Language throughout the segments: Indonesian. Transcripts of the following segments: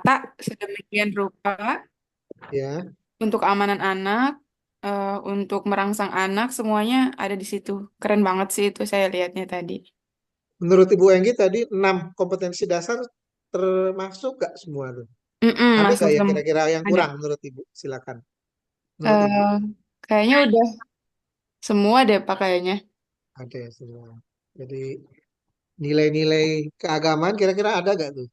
tertata sedemikian rupa Ya, untuk keamanan anak, untuk merangsang anak, semuanya ada di situ. Keren banget sih itu saya lihatnya tadi. menurut Ibu Enggi tadi 6 kompetensi dasar termasuk gak semua tuh? Mm-mm, Ada masuk gak yang semua. kira-kira yang Ada. kurang menurut Ibu? Silakan. Menurut Ibu Eh, Kayaknya udah semua deh Pak kayaknya. ada ya semua. Jadi nilai-nilai keagamaan kira-kira ada gak tuh?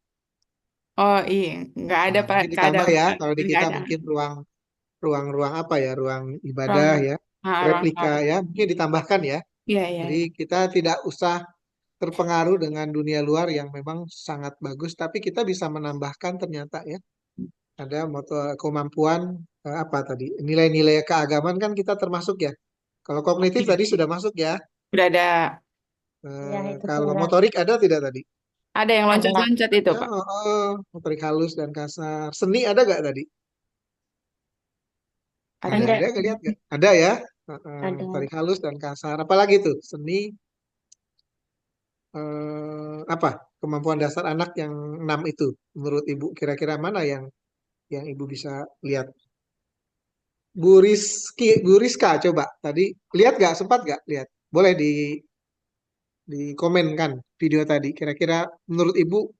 Oh iya, nggak ada Nah, Pak, mungkin nggak ada ditambah ya. Pak. Kalau di Nggak kita ada. mungkin ruang-ruang apa ya? Ruang Ruang, ibadah ya, ruang replika tamu. ya. Mungkin ditambahkan ya. Iya, iya, Jadi iya. kita tidak usah terpengaruh dengan dunia luar yang memang sangat bagus, tapi kita bisa menambahkan ternyata ya. Ada kemampuan apa tadi? Nilai-nilai keagamaan kan kita termasuk ya. Kalau kognitif Iya. tadi sudah masuk ya. Udah ada. Iya, itu Kalau sudah motorik ada tidak tadi? Ada yang ada. loncat-loncat itu Ya, Pak. motorik halus dan kasar. Seni ada gak tadi? Ada. Ada, Ada gak lihat gak? Ada ya. ada. Motorik halus dan kasar. Apalagi tuh? Seni apa? Kemampuan dasar anak yang 6 itu. Menurut Ibu kira-kira mana yang Ibu bisa lihat? Bu Rizka coba tadi lihat gak? Sempat gak lihat? Boleh dikomenkan video tadi. Kira-kira menurut Ibu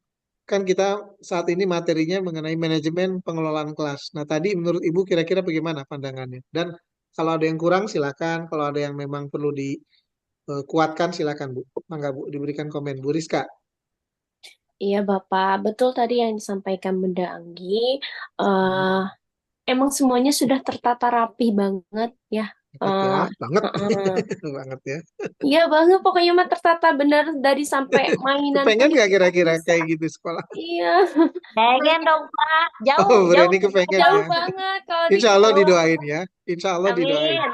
kan kita saat ini materinya mengenai manajemen pengelolaan kelas. Nah, tadi menurut Ibu kira-kira bagaimana pandangannya? Dan kalau ada yang kurang silakan, kalau ada yang memang perlu dikuatkan silakan Bu. Mangga Bu diberikan komen Bu Rizka. Iya, Bapak. Betul tadi yang disampaikan Bunda Anggi. Hmm, eh Emang semuanya sudah tertata rapi banget ya. banget ya, Eh, banget. eh, Banget ya. Iya banget, pokoknya mah tertata benar dari sampai mainan pun Kepengen gak kita kira-kira bisa. kayak gitu sekolah? Iya, Pengen dong Pak, jauh Oh, jauh berani pengen kepengen jauh ya. banget kalau Insya Allah dikasih jauh. didoain ya. Insya Allah didoain. Amin.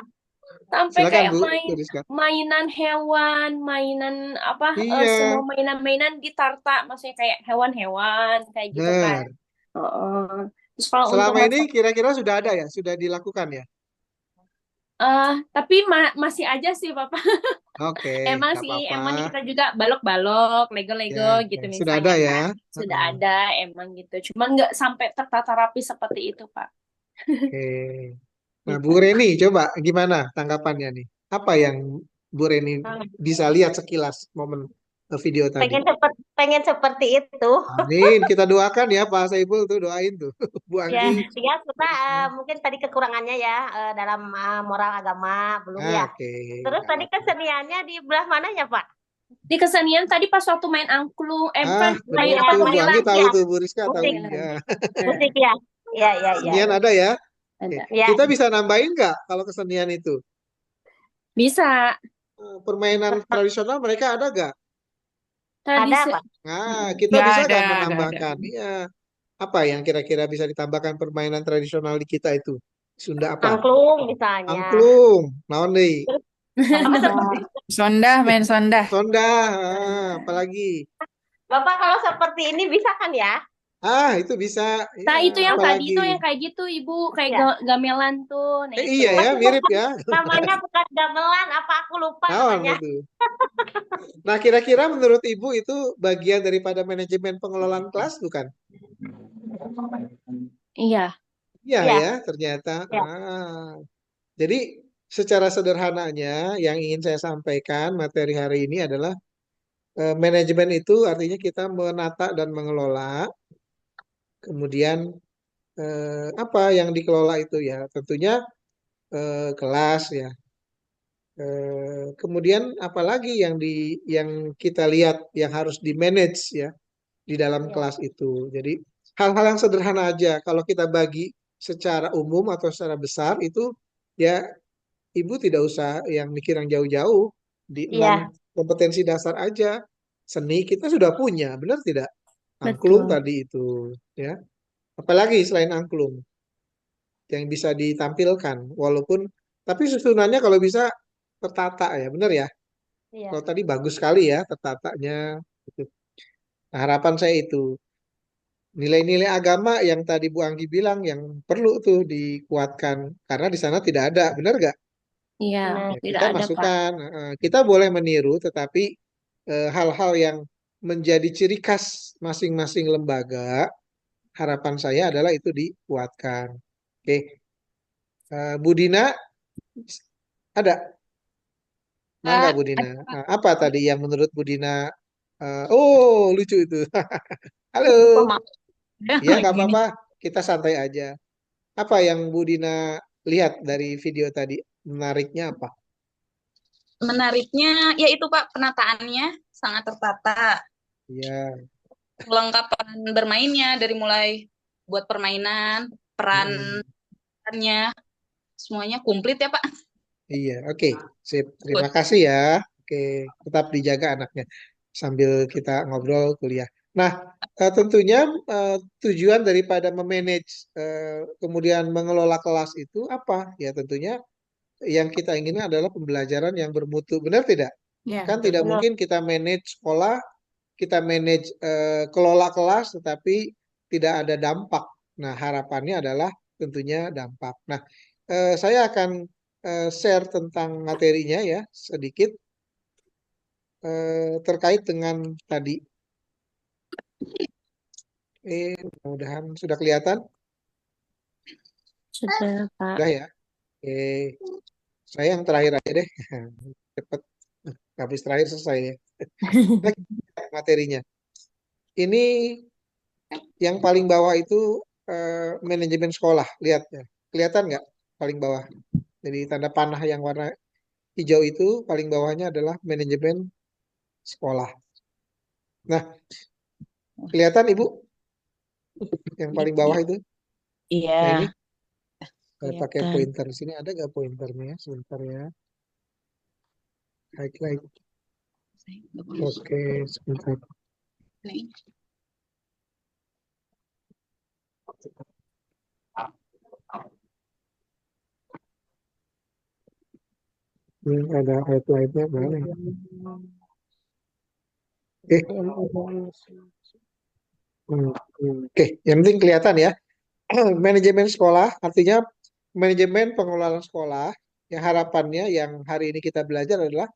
sampai Silakan kayak Bu, main Bu Rizka. mainan hewan, mainan apa Iya, semua mainan-mainan ditarta, maksudnya kayak hewan-hewan kayak gitu kan. benar. Heeh. Terus kalau untuk Selama ini masalah kira-kira sudah ada ya, sudah dilakukan ya. tapi masih aja sih Papa. Oke, Emang nggak sih, apa-apa. emang kita juga balok-balok, Lego-Lego Ya, gitu ya, sudah ada misalnya ya. kan. Sudah Heeh. ada emang gitu. Cuman nggak sampai tertata rapi seperti itu, Pak. Oke. Nah, Bu Gitu. Reni, coba gimana tanggapannya nih? Apa yang Bu Reni bisa lihat sekilas momen video tadi? Pengen seperti itu. Amin. Kita doakan ya, Pak Saiful tuh doain tuh. Bu Ya, Anggi. ya kita mungkin tadi kekurangannya ya dalam moral agama belum ya. Ah, oke, Terus nggak tadi apa-apa. keseniannya di belah mana ya Pak? Di kesenian tadi pas waktu main angklung, bukan Ah, main bener apa tuh. Bu Anggi Gamelan kuntilan. tahu ya, tuh, Bu Rizka tahu. musik, Kuntilan. Ya, Nah, musik ya. Ya, ya, ya. kesenian ada ya. Oke. ada. Ya, Kita bisa nambahin nggak kalau kesenian itu? Bisa. Permainan tradisional mereka ada nggak? ada Tradisi. Pak. Nah, Mm-mm. kita Nggak bisa ada, nggak nggak ada. menambahkan? Iya. Apa yang kira-kira bisa ditambahkan permainan tradisional di kita itu? Sunda apa? Angklung misalnya. Angklung, naon deui? Terus apa seperti Sondah, main sondah. Sondah, apalagi? Bapak kalau seperti ini bisa kan ya? Ah, itu bisa. Iya, Nah, itu yang tadi apalagi? itu yang kayak gitu, Ibu, kayak Ya. gamelan tuh. Nah, itu. Iya ya, Tapi mirip ya. namanya bukan gamelan, apa aku lupa Naon namanya. itu? Nah, kira-kira menurut Ibu itu bagian daripada manajemen pengelolaan kelas bukan? Iya. Iya Ya, ya, ternyata. ya, Jadi secara sederhananya yang ingin saya sampaikan materi hari ini adalah manajemen itu artinya kita menata dan mengelola, kemudian apa yang dikelola itu ya tentunya kelas ya. Kemudian apalagi yang kita lihat yang harus di manage ya di dalam ya, kelas itu. Jadi hal-hal yang sederhana aja kalau kita bagi secara umum atau secara besar itu ya Ibu tidak usah yang mikir yang jauh-jauh di enam iya. kompetensi dasar aja. Seni kita sudah punya, benar tidak? Angklung Betul. tadi itu, ya. Apalagi selain angklung yang bisa ditampilkan, walaupun tapi susunannya kalau bisa tertata ya, benar ya. Iya. Kalau tadi bagus sekali ya tertatanya. Gitu. Nah, harapan saya itu nilai-nilai agama yang tadi Bu Anggi bilang yang perlu tuh dikuatkan karena di sana tidak ada, benar gak? Iya, Benar. Ya, tidak kita ada, Pak. masukkan, kita boleh meniru, tetapi hal-hal yang menjadi ciri khas masing-masing lembaga harapan saya adalah itu dikuatkan. Oke, Bu Dina ada? Mangga Kak, Bu Dina. ada Kak. Apa tadi yang menurut Bu Dina? Oh, lucu itu. Halo. Lupa maaf ya Ya, nggak lagi nih. apa-apa. Kita santai aja. Apa yang Bu Dina lihat dari video tadi? Menariknya apa? Menariknya ya itu Pak, penataannya sangat tertata. Ya. Kelengkapan bermainnya dari mulai buat permainan, Mm-mm. perannya, semuanya komplit ya Pak. Iya, oke. Sip. Terima Good. kasih ya. Oke, tetap dijaga anaknya sambil kita ngobrol kuliah. Nah, tentunya eh, tujuan daripada memanage kemudian mengelola kelas itu apa? Ya, tentunya yang kita inginkan adalah pembelajaran yang bermutu. Benar tidak? Ya, Kan betul. tidak Benar. mungkin kita manage sekolah, kita manage kelola kelas, tetapi tidak ada dampak. Nah, harapannya adalah tentunya dampak. Nah, saya akan share tentang materinya ya sedikit terkait dengan tadi. Mudah-mudahan sudah kelihatan, Sudah, Pak. sudah ya. Saya yang terakhir aja deh, cepet. Habis terakhir selesai ya. Nah, materinya. Ini yang paling bawah itu manajemen sekolah. Lihat ya. Kelihatan nggak paling bawah? Jadi tanda panah yang warna hijau itu paling bawahnya adalah manajemen sekolah. Nah, kelihatan Ibu yang paling bawah itu? Iya, Nah, ini saya pakai Kelihatan. pointer. Di sini ada nggak pointernya? Sebentar ya. Highlight. Oke, sebentar. nih. Ini ada highlightnya mana ya? Oke, oke. Yang penting kelihatan ya. Manajemen sekolah artinya manajemen pengelolaan sekolah. Yang harapannya yang hari ini kita belajar adalah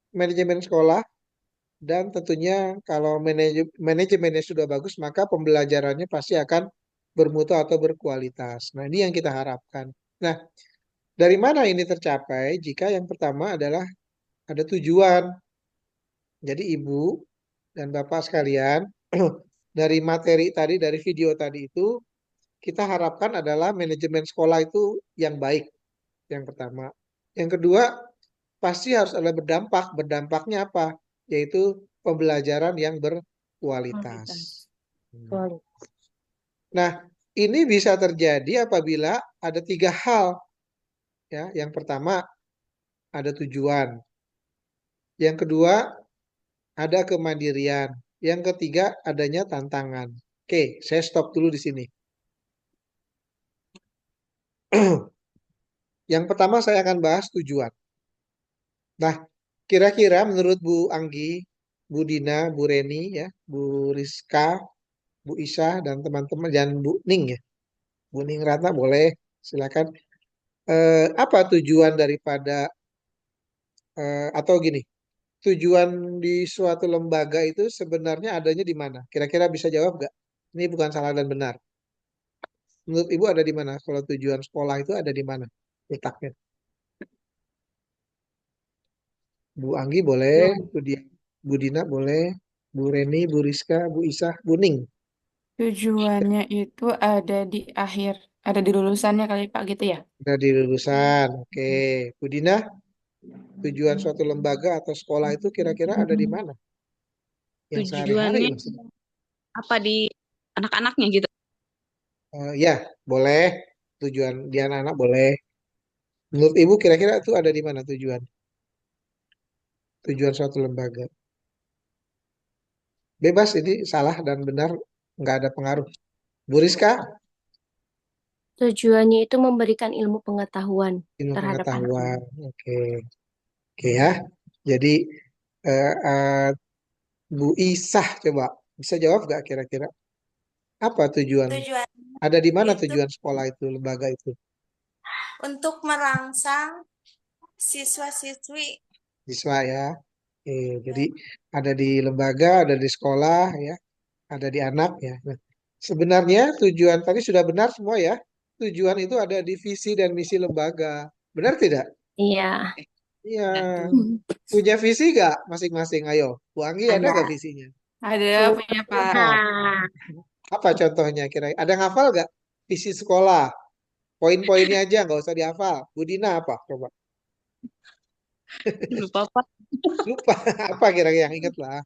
manajemen sekolah dan tentunya kalau manajemennya sudah bagus maka pembelajarannya pasti akan bermutu atau berkualitas. Nah, ini yang kita harapkan. Nah, dari mana ini tercapai? Jika yang pertama adalah ada tujuan. Jadi Ibu dan Bapak sekalian, dari materi tadi, dari video tadi itu, kita harapkan adalah manajemen sekolah itu yang baik, yang pertama. Yang kedua, pasti harus ada berdampak. Berdampaknya apa? Yaitu pembelajaran yang berkualitas. Kualitas. Nah, ini bisa terjadi apabila ada tiga hal. Ya, yang pertama ada tujuan. Yang kedua ada kemandirian. Yang ketiga adanya tantangan. Oke, saya stop dulu di sini. Yang pertama saya akan bahas tujuan. Nah, kira-kira menurut Bu Anggi, Bu Dina, Bu Reni, ya, Bu Rizka, Bu Isah, dan teman-teman, dan Bu Ning ya, Bu Ning Ratna boleh, silakan. Apa tujuan daripada atau gini, tujuan di suatu lembaga itu sebenarnya adanya di mana? Kira-kira bisa jawab nggak? Ini bukan salah dan benar. Menurut Ibu ada di mana? Kalau tujuan sekolah itu ada di mana letaknya? Bu Anggi boleh, Bu Dina boleh, Bu Reni, Bu Rizka, Bu Isah, Bu Ning. Tujuannya itu ada di akhir, ada di lulusannya kali Pak gitu ya. Ada di lulusan. Oke. Bu Dina, tujuan suatu lembaga atau sekolah itu kira-kira ada di mana? Yang sehari-hari Tujuannya maksudnya. apa di anak-anaknya gitu. Ya, boleh. Tujuan di anak-anak boleh. Menurut Ibu kira-kira itu ada di mana tujuan? Tujuan suatu lembaga. Bebas ini salah dan benar, nggak ada pengaruh. Bu Rizka, Tujuannya itu memberikan ilmu pengetahuan ilmu terhadap anak. pengetahuan. Oke, oke ya. Jadi eh, eh, Bu Isah coba bisa jawab nggak kira-kira apa tujuan? Tujuan Ada di mana itu tujuan sekolah itu, lembaga itu? untuk merangsang siswa-siswi Siswa ya. Jadi ada di lembaga, ada di sekolah ya, ada di anak ya. Nah, Sebenarnya tujuan tadi sudah benar semua ya. Tujuan itu ada di visi dan misi lembaga. Benar tidak? Iya, Iya. Hmm. Punya visi gak masing-masing? Ayo, Bu Anggi ada gak Ada. visinya? Ada punya Pak. Apa? Nah, Apa contohnya kira? Ada ngafal gak visi sekolah? Poin-poinnya aja nggak usah dihafal. Bu Dina apa? Coba. Lupa, Pak. Lupa. Apa kira-kira yang ingat lah.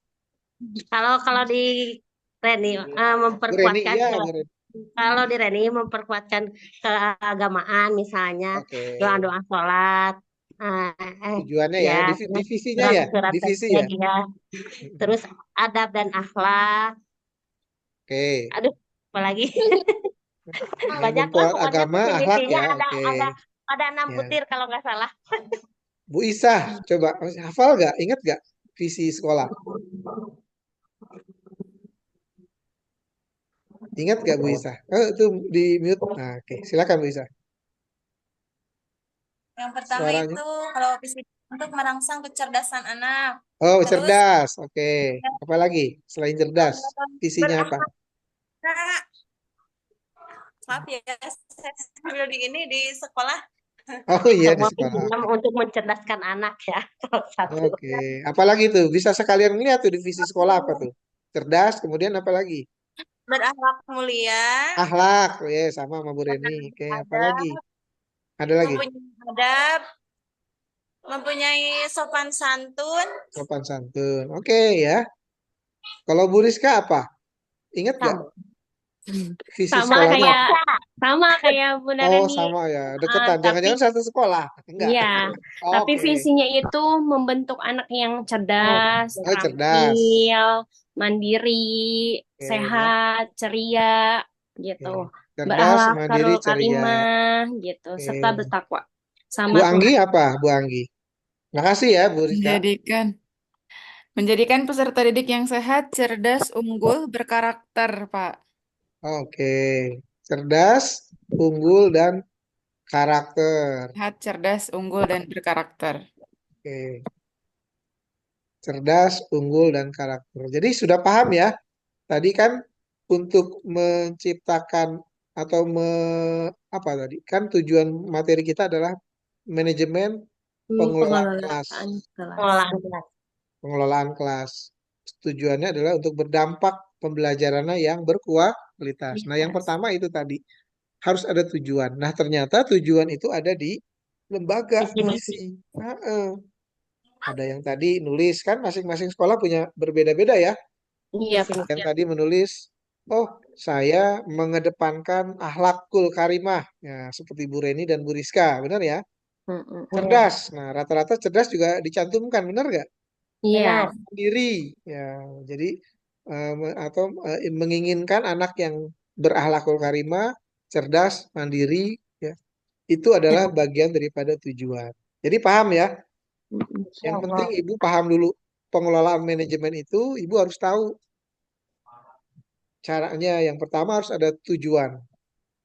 kalau di Reni Bu Reni, memperkuatkan iya ke Bu Reni. kalau di Reni memperkuatkan keagamaan misalnya Oke. doa-doa sholat, eh, eh, Tujuannya ya, ya terus divisinya ya, surat-surat divisi ya ya. dia, terus adab dan akhlak. Oke. Aduh, apalagi banyak lah Memperkuat pokoknya agama, visi akhlak misinya ya. ada Oke. ada 6 butir Ya. kalau nggak salah. Bu Isah, coba hafal gak? Ingat gak visi sekolah? Ingat gak Bu Isah? Oh, itu di mute. Nah, oke. Silakan Bu Isah. Yang pertama Suaranya. itu kalau visi untuk merangsang kecerdasan anak. Oh, Terus cerdas. Oke. Apa lagi? Selain cerdas, visinya apa? berakhlak. Maaf ya, saya sambil di ini di sekolah. Oh iya, di Semua sekolah. pinjam Oke. untuk mencerdaskan anak ya. Salah satu. Oke. Apalagi tuh? Bisa sekalian lihat tuh divisi sekolah apa tuh? Cerdas, kemudian apa lagi? Berakhlak mulia, Akhlak. Ya, sama sama Bu Reni. Oke, apa ada lagi? Ada lagi? mempunyai adab, mempunyai sopan santun, Sopan santun. Oke ya. Kalau Bu Rizka apa? Ingat gak Sama. visi sama sekolahnya? kayak Bunda Oh, Reni. sama ya. Ah, Deketan. tapi Jangan-jangan satu sekolah. Enggak. iya, tapi Oke. visinya itu membentuk anak yang cerdas, Oh, cerdas. terampil, mandiri, Oke ya. sehat, ceria, gitu. Oke. Cerdas, Berakhlak mandiri, karul ceria. karimah, gitu, serta Oke. bertakwa Bu sama Anggi Tuhan. apa? Bu Anggi. Makasih ya, Bu Rizka. Menjadikan peserta didik yang sehat, cerdas, unggul, berkarakter, Pak. Oke. Cerdas, unggul, dan karakter. Sehat, cerdas, unggul, dan berkarakter. Oke. Cerdas, unggul, dan karakter. Jadi sudah paham ya? Tadi kan untuk menciptakan atau apa tadi? Kan tujuan materi kita adalah manajemen pengelolaan kelas. Pengelolaan kelas. Pengelolaan kelas. Pengelolaan kelas. Tujuannya adalah untuk berdampak pembelajarannya yang berkualitas. Nah, yang pertama itu tadi harus ada tujuan. Nah, ternyata tujuan itu ada di lembaga Visi misi. visi. Ada yang tadi nulis kan masing-masing sekolah punya berbeda-beda ya. Iya, Visi Pak. misi. Yang tadi menulis, oh saya mengedepankan akhlakul karimah, ya seperti Bu Reni dan Bu Rizka, benar ya? Mm-mm. Ya, Cerdas, nah rata-rata cerdas juga dicantumkan, benar nggak? Iya, benar. Mandiri, ya jadi atau menginginkan anak yang berakhlakul karimah, cerdas, mandiri, ya itu adalah bagian daripada tujuan. Jadi paham ya? Mm-mm. Yang Insya penting Allah. ibu paham dulu pengelolaan manajemen itu, ibu harus tahu caranya. Yang pertama harus ada tujuan.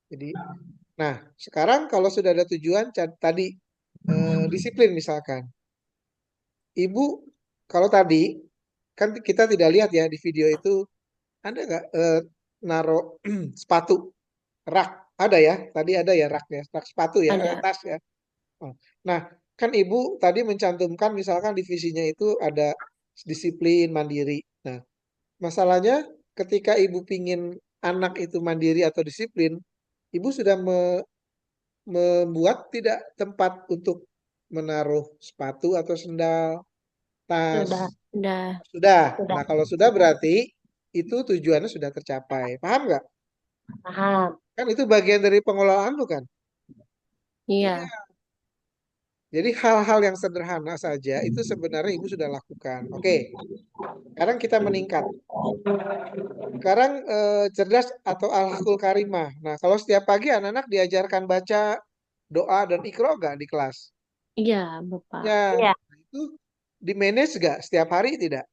Jadi, nah sekarang kalau sudah ada tujuan tadi disiplin misalkan, ibu kalau tadi kan kita tidak lihat ya di video itu ada nggak naruh sepatu rak ada ya tadi ada ya rak ya rak sepatu ya Ada. tas ya. Oh. Nah kan ibu tadi mencantumkan misalkan divisinya itu ada disiplin mandiri. Nah masalahnya ketika ibu pingin anak itu mandiri atau disiplin, ibu sudah membuat tidak tempat untuk menaruh sepatu atau sendal, tas. Sudah, Udah. Sudah. sudah Nah, kalau sudah berarti itu tujuannya sudah tercapai. Paham nggak? paham. Kan itu bagian dari pengelolaan bukan? Iya. Iya. Jadi hal-hal yang sederhana saja itu sebenarnya ibu sudah lakukan. Oke, sekarang kita meningkat. Sekarang cerdas atau al-hakul karimah. Nah, kalau setiap pagi anak-anak diajarkan baca doa dan ikro nggak di kelas? Iya, Bapak. Ya, Iya, nah, itu di manage nggak setiap hari tidak?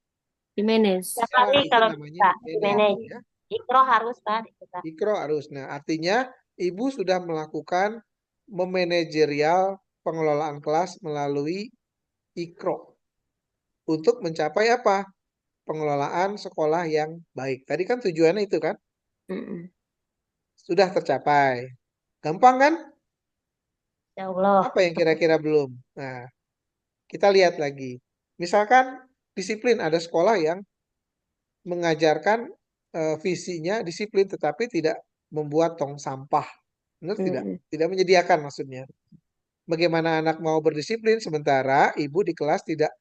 Di manage. setiap Ya, hari itu kalau namanya bisa di di manage manage. ya. Ikro harus kan kita. Ikro harus. Nah, artinya ibu sudah melakukan memanajerial pengelolaan kelas melalui ikro untuk mencapai apa? Pengelolaan sekolah yang baik. Tadi kan tujuannya itu kan? Mm-mm. Sudah tercapai. Gampang kan? Ya Allah. Apa yang kira-kira belum? Nah, kita lihat lagi. Misalkan disiplin, ada sekolah yang mengajarkan visinya disiplin tetapi tidak membuat tong sampah. Benar tidak? Mm-mm. Tidak menyediakan maksudnya. Bagaimana anak mau berdisiplin sementara ibu di kelas tidak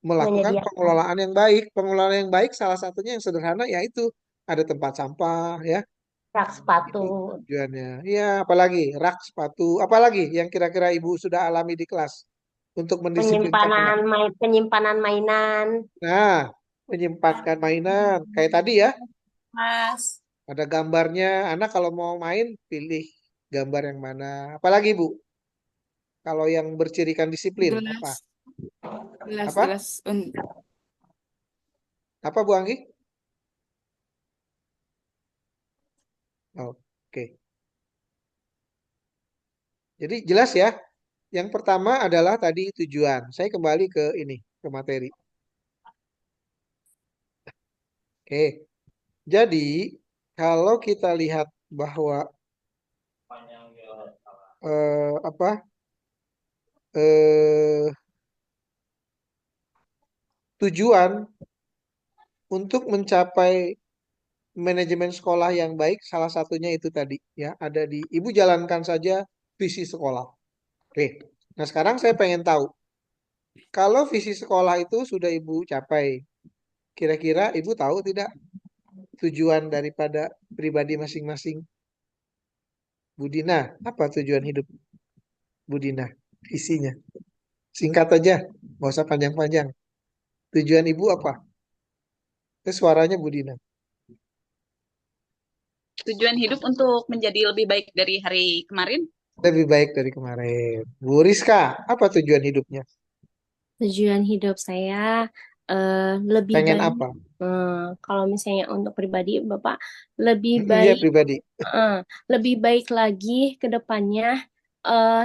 melakukan Menyediakan pengelolaan yang baik. Pengelolaan yang baik salah satunya yang sederhana yaitu ada tempat sampah ya. rak sepatu, Itu tujuannya. Ya, apalagi rak sepatu, apalagi yang kira-kira ibu sudah alami di kelas untuk mendisiplinkan anak. penyimpanan mainan. Nah, menyimpankan mainan kayak tadi ya, Mas. ada gambarnya. Anak kalau mau main pilih gambar yang mana. Apalagi Bu, kalau yang bercirikan disiplin apa? Gelas, gelas, Apa? gelas. Apa Bu Anggi? Oke. Jadi jelas ya. Yang pertama adalah tadi tujuan. Saya kembali ke ini, ke materi. Oke. Jadi kalau kita lihat bahwa apa eh, tujuan untuk mencapai manajemen sekolah yang baik, salah satunya itu tadi ya ada di ibu jalankan saja visi sekolah. Oke. Nah sekarang saya pengen tahu kalau visi sekolah itu sudah ibu capai, kira-kira ibu tahu tidak tujuan daripada pribadi masing-masing? Budina, apa tujuan hidup Budina? Visinya. Singkat aja, nggak usah panjang-panjang. Tujuan ibu apa? Itu suaranya Budina. Tujuan hidup untuk menjadi lebih baik dari hari kemarin. Lebih baik dari kemarin. Bu Rizka, apa tujuan hidupnya? Tujuan hidup saya lebih Pengen baik. apa? Kalau misalnya untuk pribadi, Bapak lebih Iya baik, pribadi. lebih baik lagi ke depannya.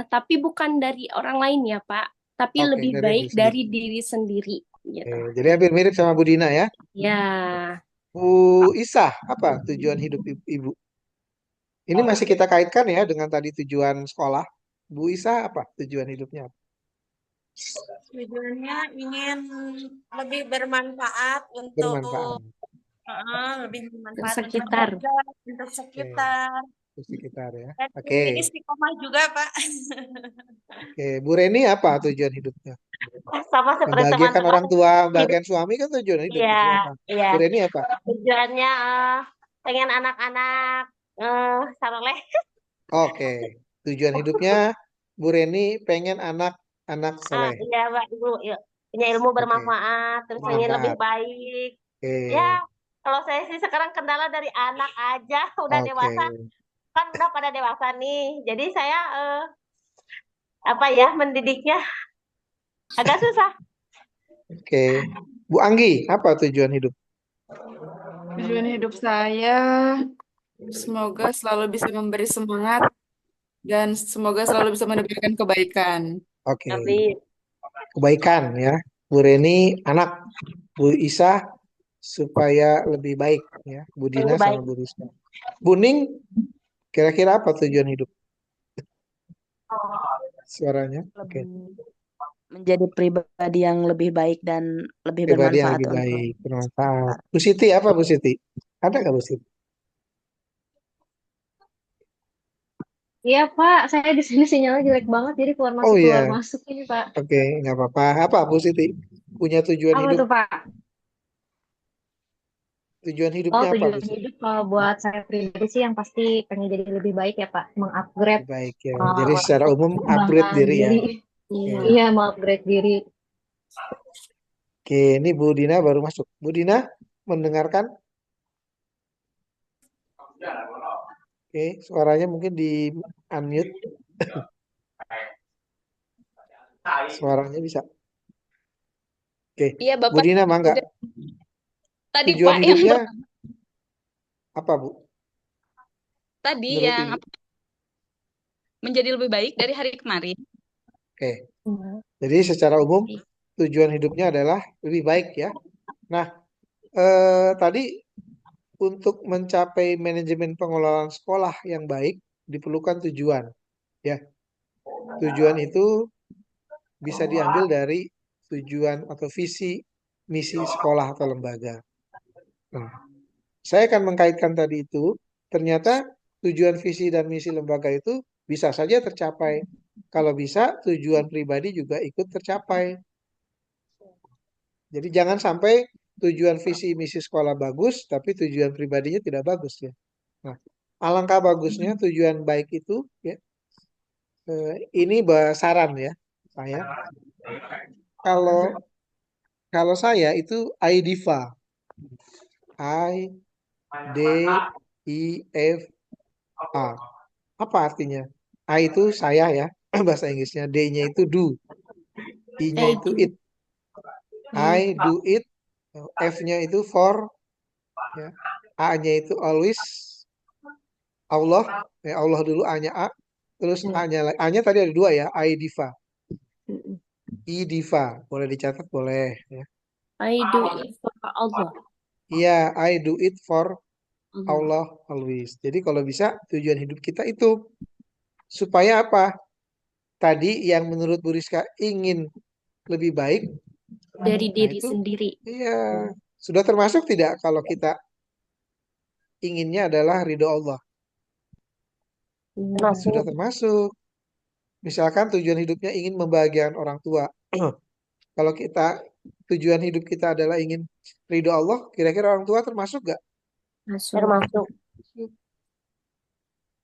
Tapi bukan dari orang lain ya, Pak. Tapi Oke, lebih dari baik diri sendiri. dari diri sendiri, Oke, gitu. jadi hampir mirip sama Budina ya. Ya, Bu Isah, apa tujuan hidup ibu? Ini masih kita kaitkan ya dengan tadi tujuan sekolah. Bu Isah, apa tujuan hidupnya? Tujuannya ingin lebih bermanfaat Bermanfaat. lebih ke bermanfaat untuk sekitar. keluarga, untuk Oke, sekitar. di sekitar ya. Dan Oke, ingin istiqomah juga, Pak. oke. Bu Reni, apa tujuan hidupnya? Sama seperti Membahagiakan teman-teman. orang tua, membahagiakan suami kan tujuan hidup. Iya, Itu apa? iya. Bu Reni apa? Tujuannya pengen anak-anak saleh. Oke, tujuan hidupnya Bu Reni pengen anak-anak soleh. Iya, Mbak, Ibu. Yuk. Punya ilmu Oke, bermanfaat, terus ingin lebih bermanfaat. baik. Ya, Oke, kalau saya sih sekarang kendala dari anak aja, udah oke, dewasa, kan udah pada dewasa nih. Jadi saya apa ya, mendidiknya agak susah. oke. Bu Anggi, apa tujuan hidup? Tujuan hidup saya semoga selalu bisa memberi semangat dan semoga selalu bisa menebarkan kebaikan. Oke, Tapi kebaikan ya. Bu Reni anak, Bu Isa supaya lebih baik ya. Bu Dina lebih baik. sama Bu Rizka. Bu Ning, kira-kira apa tujuan hidup? Suaranya, oke. Lebih menjadi pribadi yang lebih baik dan lebih Pribadi yang bermanfaat lebih untuk baik, bermanfaat. Bu Siti, apa Bu Siti? Ada nggak Bu Siti? Iya Pak, saya di sini sinyalnya jelek banget, jadi keluar Oh masuk iya, keluar masuk ini Pak. oke, nggak apa-apa. Apa Bu Siti? Punya tujuan Apa hidup? tuh Pak? Tujuan Oh hidupnya apa Bu tujuan Siti? hidup kalau buat saya pribadi sih yang pasti pengen jadi lebih baik ya Pak, mengupgrade Lebih baik ya. Jadi secara untuk umum upgrade mengembangkan diri ya. diri. Iya. Oke. Iya, mau upgrade diri. Oke, ini Bu Dina baru masuk. Bu Dina, mendengarkan? Oke, suaranya mungkin di unmute. Suaranya bisa. Oke, Iya, Bu Bapak. Dina mangga. Udah tadi Tujuan Pak yang hidupnya apa Bu? tadi Menurut yang Ibu? menjadi lebih baik dari hari kemarin. Oke, Iya. jadi secara umum tujuan hidupnya adalah lebih baik ya. Nah, tadi untuk mencapai manajemen pengelolaan sekolah yang baik diperlukan tujuan. Ya, tujuan itu bisa diambil dari tujuan atau visi misi sekolah atau lembaga. Nah, saya akan mengkaitkan tadi itu, ternyata tujuan visi dan misi lembaga itu bisa saja tercapai. Kalau bisa, tujuan pribadi juga ikut tercapai. Jadi jangan sampai tujuan visi misi sekolah bagus, tapi tujuan pribadinya tidak bagus ya. Nah, alangkah bagusnya tujuan baik itu ya. Ini saran ya saya. Kalau kalau saya itu IDIFA, I D I F A. Apa artinya? A itu saya ya, bahasa Inggrisnya. D-nya itu do, I-nya itu do. it. I do it. F-nya itu for, ya. A-nya itu always. Allah, ya Allah dulu A-nya A. Terus A-nya tadi ada dua ya, I diva. I diva, boleh dicatat boleh ya. I do it for Allah. Iya, I do it for Allah always. Jadi kalau bisa tujuan hidup kita itu supaya apa? Tadi yang menurut Bu Rizka ingin lebih baik dari nah diri itu, sendiri. iya, sudah termasuk tidak kalau kita inginnya adalah ridho Allah? Sudah termasuk. Misalkan tujuan hidupnya ingin membahagiakan orang tua. Kalau kita tujuan hidup kita adalah ingin ridho Allah, kira-kira orang tua termasuk gak? Termasuk.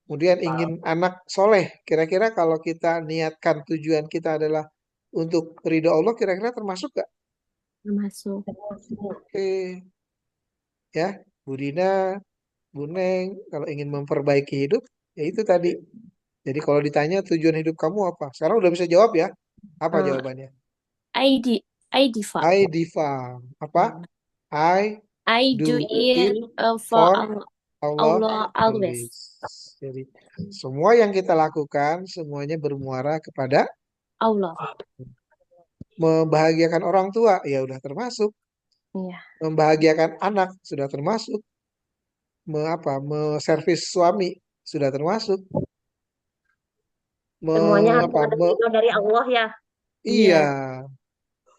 Kemudian ingin anak soleh, kira-kira kalau kita niatkan tujuan kita adalah untuk ridho Allah, kira-kira termasuk gak? Termasuk. Oke, ya, Bu Dina, Bu Neng, kalau ingin memperbaiki hidup, ya itu tadi. Jadi kalau ditanya tujuan hidup kamu apa? Sekarang udah bisa jawab ya? Apa jawabannya? IDIFA. IDIFA. Apa? I do it for Allah always. Jadi semua yang kita lakukan semuanya bermuara kepada Allah. Membahagiakan orang tua ya udah termasuk. Iya. Membahagiakan anak sudah termasuk. Servis suami sudah termasuk. Semuanya harus ada ridho dari Allah ya. Iya.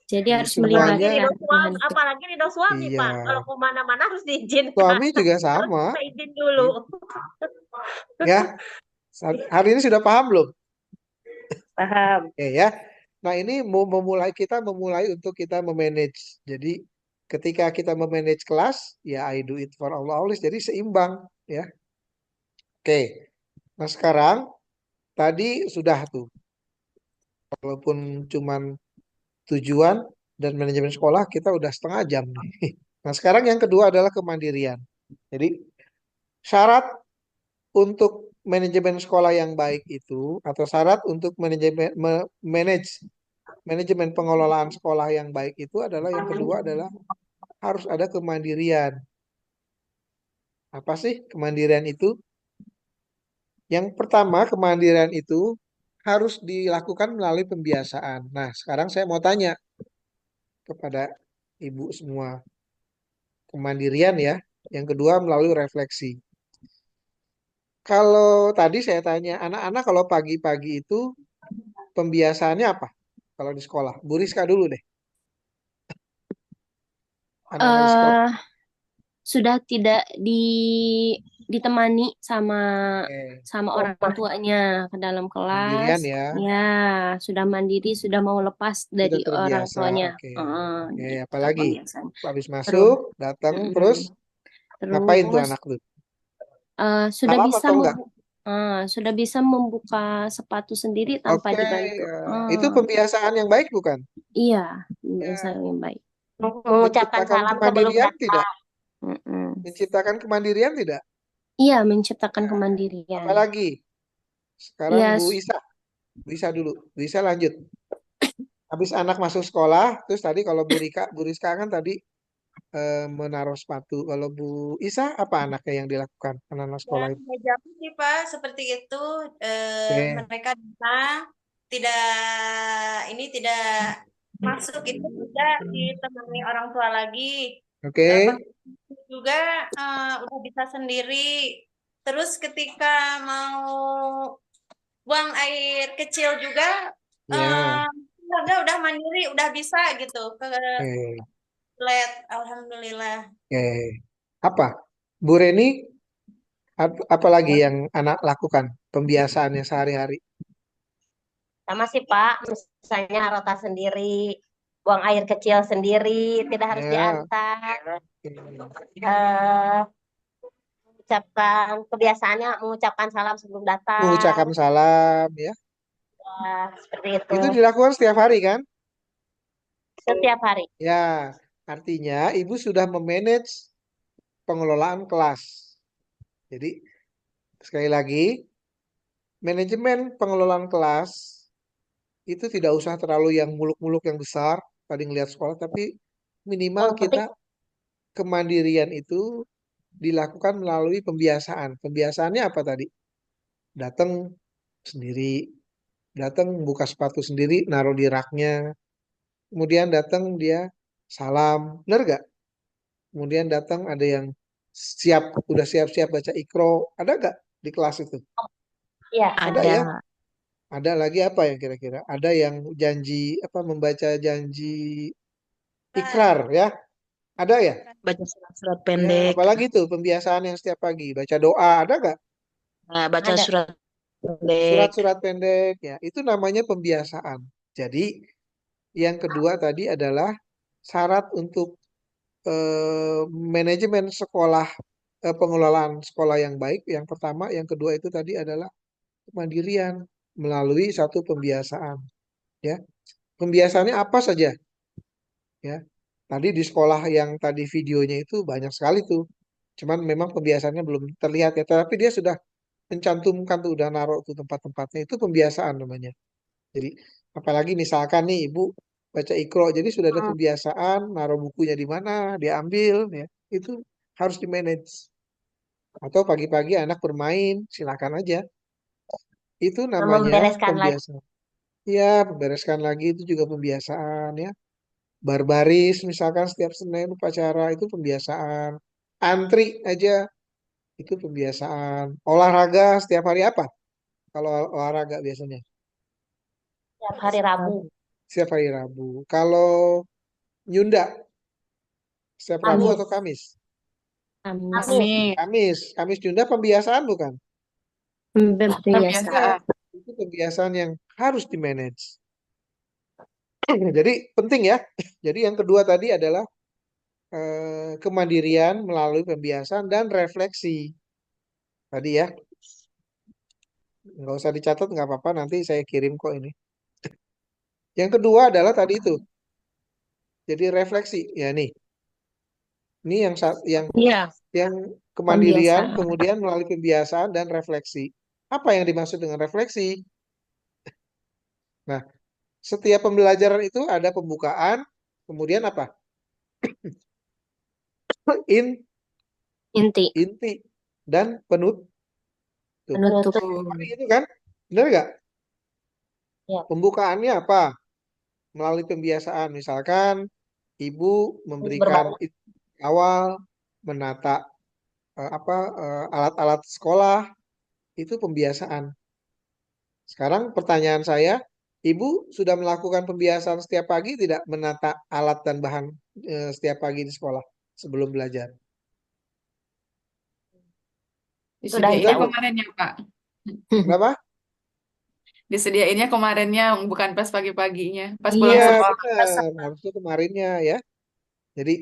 Jadi harus semuanya melibatkan Tuhan. Apalagi ridho suami, Iya. Pak. Kalau kemana-mana harus diizinkan. Suami juga sama. Harus izin dulu. Ya. Hari ini sudah paham belum? Paham. Oke ya. Nah ini kita memulai untuk kita memanage. Jadi ketika kita memanage kelas, ya I do it for Allah always. Jadi seimbang ya. Oke. Nah sekarang tadi sudah tuh. Walaupun cuman tujuan dan manajemen sekolah kita udah setengah jam nih. Nah sekarang yang kedua adalah kemandirian. Jadi syarat untuk manajemen sekolah yang baik itu atau syarat untuk manajemen pengelolaan sekolah yang baik itu adalah yang kedua adalah harus ada kemandirian. Apa sih kemandirian itu? Yang pertama kemandirian itu harus dilakukan melalui pembiasaan. Nah sekarang saya mau tanya kepada ibu semua. Kemandirian ya. Yang kedua melalui refleksi. Kalau tadi saya tanya, anak-anak kalau pagi-pagi itu pembiasaannya apa? Kalau di sekolah, Bu Rizka dulu deh. Anak-anak di sekolah. Sudah tidak ditemani sama orang tuanya ke dalam kelas. Mandirian ya. Ya, sudah mandiri, sudah mau lepas dari orang tuanya. Oke, apalagi? Habis masuk, datang, terus ngapain tuh anak tuh? Sudah bisa membuka sepatu sendiri tanpa dibantu. Itu pembiasaan yang baik bukan? Iya, pembiasaan yang baik. Mengucapkan salam sebelum tidak? Menciptakan kemandirian tidak? Iya, menciptakan kemandirian. Apalagi? Sekarang Bu Isa. Bu Isa dulu. Bu Isa lanjut. Habis anak masuk sekolah, terus tadi kalau Bu Rizka kan tadi menaruh sepatu. Kalau Bu Isa apa anaknya yang dilakukan anak-anak sekolah itu? Ya, sih Pak, seperti itu. Mereka datang, tidak masuk itu tidak ditemani orang tua lagi. Oke. Juga udah bisa sendiri. Terus ketika mau buang air kecil juga, Ya. udah mandiri, udah bisa gitu ke Oke. toilet. Alhamdulillah. Oke. Apa? Bu Reni, apa lagi yang anak lakukan? Pembiasaannya sehari-hari. Sama sih Pak, misalnya rota sendiri, buang air kecil sendiri, tidak harus Ya. diantar. Oke. Eh, Mengucapkan kebiasaannya mengucapkan salam sebelum datang. Mengucapkan salam ya. Ya, seperti itu. Itu dilakukan setiap hari kan? Setiap hari. Ya, artinya ibu sudah memanage pengelolaan kelas. Jadi sekali lagi, manajemen pengelolaan kelas itu tidak usah terlalu yang muluk-muluk yang besar tadi ngelihat sekolah, tapi minimal Yang penting kita kemandirian itu dilakukan melalui pembiasaan. Pembiasaannya apa tadi? Datang sendiri, datang buka sepatu sendiri, naruh di raknya, kemudian datang dia salam, benar gak? Kemudian datang ada yang udah siap-siap baca ikro, ada gak di kelas itu? ya Ada Ada. ya? Ada lagi apa yang kira-kira? Ada yang janji apa membaca janji ikrar ya? Ada ya? Baca surat-surat Ya, pendek. apalagi tuh pembiasaan yang setiap pagi baca doa, ada gak? Nah, baca ada. surat pendek. Surat-surat pendek ya, itu namanya pembiasaan. Jadi yang kedua tadi adalah syarat untuk manajemen sekolah, pengelolaan sekolah yang baik. Yang pertama, yang kedua itu tadi adalah kemandirian melalui satu pembiasaan. Ya, pembiasaannya apa saja? Ya, tadi di sekolah yang tadi videonya itu banyak sekali tuh. Cuman memang pembiasaannya belum terlihat ya. Tapi dia sudah mencantumkan tuh, udah naruh tuh tempat-tempatnya. Itu pembiasaan namanya. Jadi apalagi misalkan nih ibu baca ikro, jadi sudah ada pembiasaan, naruh bukunya di mana, diambil, ya. Itu harus di manage. Atau pagi-pagi anak bermain, silakan aja. Itu namanya Membereskan lagi. pembiasaan. Ya, membereskan lagi itu juga pembiasaan ya. Barbaris misalkan setiap Senin upacara itu pembiasaan. Antri aja itu pembiasaan. Olahraga setiap hari apa? Kalau olahraga biasanya Setiap hari Rabu. setiap hari Rabu. Kalau nyunda setiap Rabu Kamis. atau Kamis? Amin. Kamis. Amin. Kamis nyunda pembiasaan bukan? Biasa. Pembiasaan. Itu pembiasaan yang harus di manage. Jadi penting ya. Jadi yang kedua tadi adalah kemandirian melalui pembiasaan dan refleksi. Tadi ya, nggak usah dicatat nggak apa-apa, nanti saya kirim kok ini. Yang kedua adalah tadi itu, jadi refleksi. Ya nih, ini Iya, yang kemandirian, pembiasaan. kemudian melalui pembiasaan dan refleksi. Apa yang dimaksud dengan refleksi? Nah, setiap pembelajaran itu ada pembukaan, kemudian apa? In, Inti. inti, dan penutup. Penutup. Seperti itu kan? Benar nggak? Ya. Pembukaannya apa? Melalui pembiasaan. Misalkan ibu memberikan Berbaris. awal menata alat-alat sekolah itu pembiasaan. Sekarang pertanyaan saya, ibu sudah melakukan pembiasaan setiap pagi tidak menata alat dan bahan setiap pagi di sekolah sebelum belajar? Disediainnya Sudah? kemarinnya, Pak. Kenapa? Disediainnya kemarinnya, bukan pas pagi-paginya. Pas Iya. pulang Iya, sekolah. benar. Harusnya kemarinnya ya. Jadi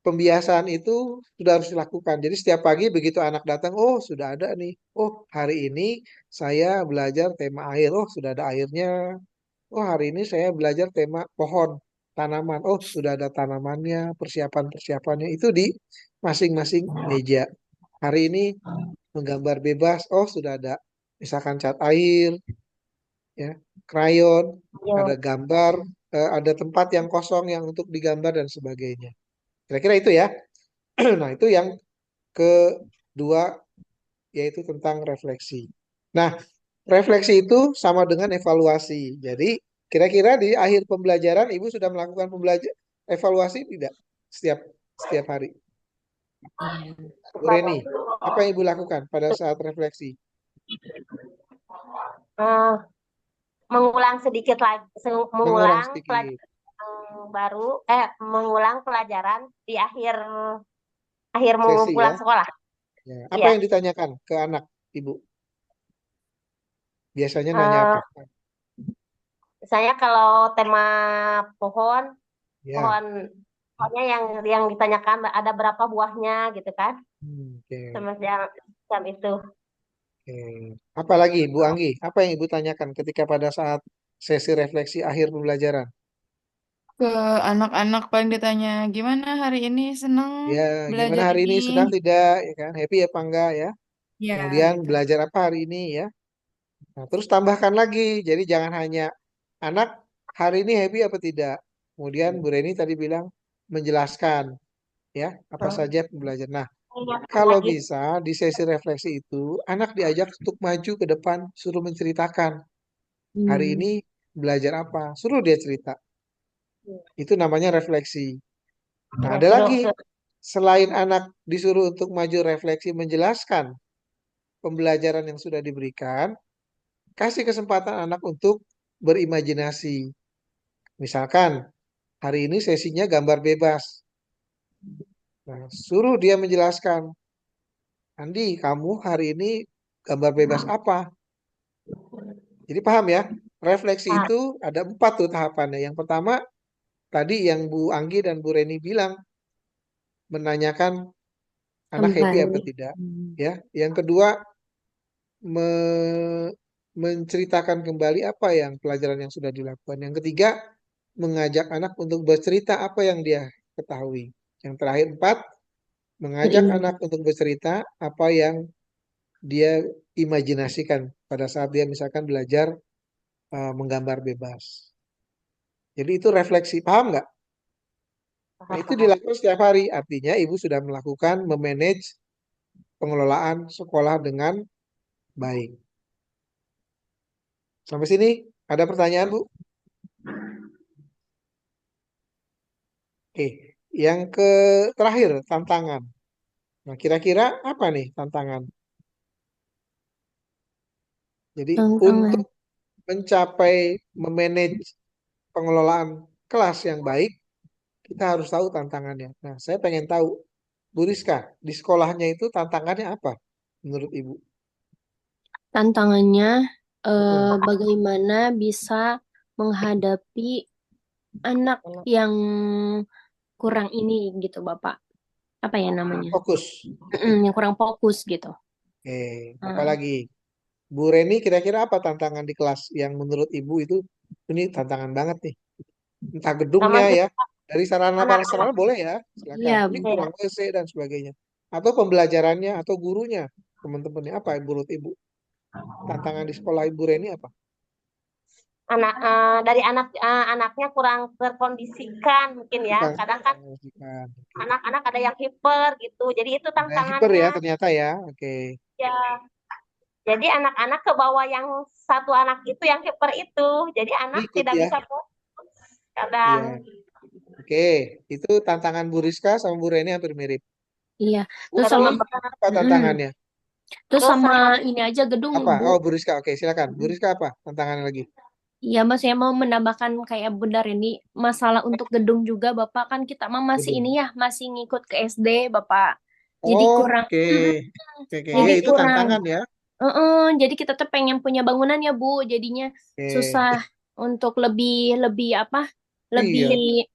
pembiasaan itu sudah harus dilakukan. Jadi setiap pagi begitu anak datang, oh sudah ada nih. Oh hari ini saya belajar tema air. Oh sudah ada airnya. Oh hari ini saya belajar tema pohon, tanaman. Oh sudah ada tanamannya, persiapan-persiapannya. Itu di masing-masing meja. Hari ini menggambar bebas. Oh sudah ada misalkan cat air, ya, krayon, Ya. ada gambar, ada tempat yang kosong yang untuk digambar dan sebagainya. Kira-kira itu ya. Nah, itu yang kedua yaitu tentang refleksi. Nah, refleksi itu sama dengan evaluasi. Jadi, kira-kira di akhir pembelajaran Ibu sudah melakukan evaluasi tidak? Setiap setiap hari? Bu Kalau Reni, apa yang Ibu lakukan pada saat refleksi? eh, mengulang sedikit lagi, Mengulang mengulang sedikit pelajaran baru, mengulang pelajaran di akhir akhir mau sesi ya. pulang sekolah. Ya. Apa Iya. yang ditanyakan ke anak Ibu? Biasanya nanya apa? Eh, Saya kalau tema pohon, Ya. pohon pohonnya yang ditanyakan ada berapa buahnya gitu kan, Oke. semacam itu. Oke. Apalagi Bu Anggi, apa yang Ibu tanyakan ketika pada saat sesi refleksi akhir pembelajaran? Ke anak-anak paling ditanya, gimana hari ini seneng Ya, gimana belajar hari ini? ini, sedang tidak, ya kan? Happy apa enggak ya? Ya, Kemudian gitu. belajar apa hari ini ya? Nah, terus tambahkan lagi. Jadi jangan hanya anak hari ini happy apa tidak. Kemudian Bu Reni tadi bilang menjelaskan ya apa saja pembelajaran. Nah, Ingatkan kalau lagi. bisa di sesi refleksi itu anak diajak untuk maju ke depan, suruh menceritakan hari ini belajar apa, suruh dia cerita. Itu namanya refleksi. Nah, Ya, ada lagi suruh. selain anak disuruh untuk maju refleksi menjelaskan pembelajaran yang sudah diberikan, kasih kesempatan anak untuk berimajinasi. Misalkan hari ini sesinya gambar bebas. Nah, suruh dia menjelaskan, Andi, kamu hari ini gambar bebas apa? Jadi paham ya, refleksi Nah, itu ada 4 tuh tahapannya. Yang pertama, tadi yang Bu Anggi dan Bu Reni bilang, menanyakan anak happy apa Kembali. tidak. Ya, yang kedua, menceritakan kembali apa yang pelajaran yang sudah dilakukan. Yang ketiga, mengajak anak untuk bercerita apa yang dia ketahui. Yang terakhir 4, mengajak Berimajinasi. anak untuk bercerita apa yang dia imajinasikan pada saat dia misalkan belajar menggambar bebas. Jadi itu refleksi, paham nggak? Nah, itu paham. dilakukan setiap hari. Artinya ibu sudah melakukan memanage pengelolaan sekolah dengan baik. Sampai sini ada pertanyaan, Bu? Oke, yang terakhir tantangan. Nah, kira-kira apa nih tantangan? Jadi Tantangan. untuk mencapai memanage pengelolaan kelas yang baik, kita harus tahu tantangannya. Nah, saya pengen tahu, Bu Rizka, di sekolahnya itu tantangannya apa menurut Ibu? Tantangannya Hmm, bagaimana bisa menghadapi anak yang kurang ini gitu, Bapak. Apa ya namanya? fokus. Yang kurang fokus gitu. Oke, Nah, apalagi Bu Reni kira-kira apa tantangan di kelas yang menurut Ibu itu ini tantangan banget nih. Entah Sama gedungnya juga ya, dari sarana anak-anak. prasarana boleh ya, silakan. iya, Ini Bu. kurang WC dan sebagainya. Atau pembelajarannya atau gurunya, teman-temannya apa menurut Ibu? Tantangan di sekolah Ibu Reni apa? Dari anaknya kurang terkondisikan mungkin ya. Kurang Kadang kan memastikan. Oke. anak-anak ada yang hiper gitu. Jadi itu Ada yang hiper tantangannya ya ternyata ya. Oke. ya. Jadi anak-anak ke bawah yang satu anak itu yang hiper itu. Jadi anak Ikut tidak ya. bisa fokus kadang. Iya. Oke. Itu tantangan Bu Rizka sama Bu Reni hampir mirip. Iya. Bu Terus sama Anggi, apa tantangannya? terus Terus sama sama ini aja gedung, Apa? Bu. Oh, Bu Rizka. Oke, silakan. Bu Rizka apa tantangannya lagi? Iya, Mas, saya mau menambahkan kayak benar ini masalah untuk gedung juga, Bapak. Kan kita mah masih ini Gedung. ya, masih ngikut ke SD, Bapak. Jadi kurang, Oke. Oke, oke. Ya, jadi itu kurang. tantangan ya. Jadi kita tuh pengen punya bangunan ya, Bu. Jadinya Oke. susah untuk lebih lebih apa? Lebih Iya.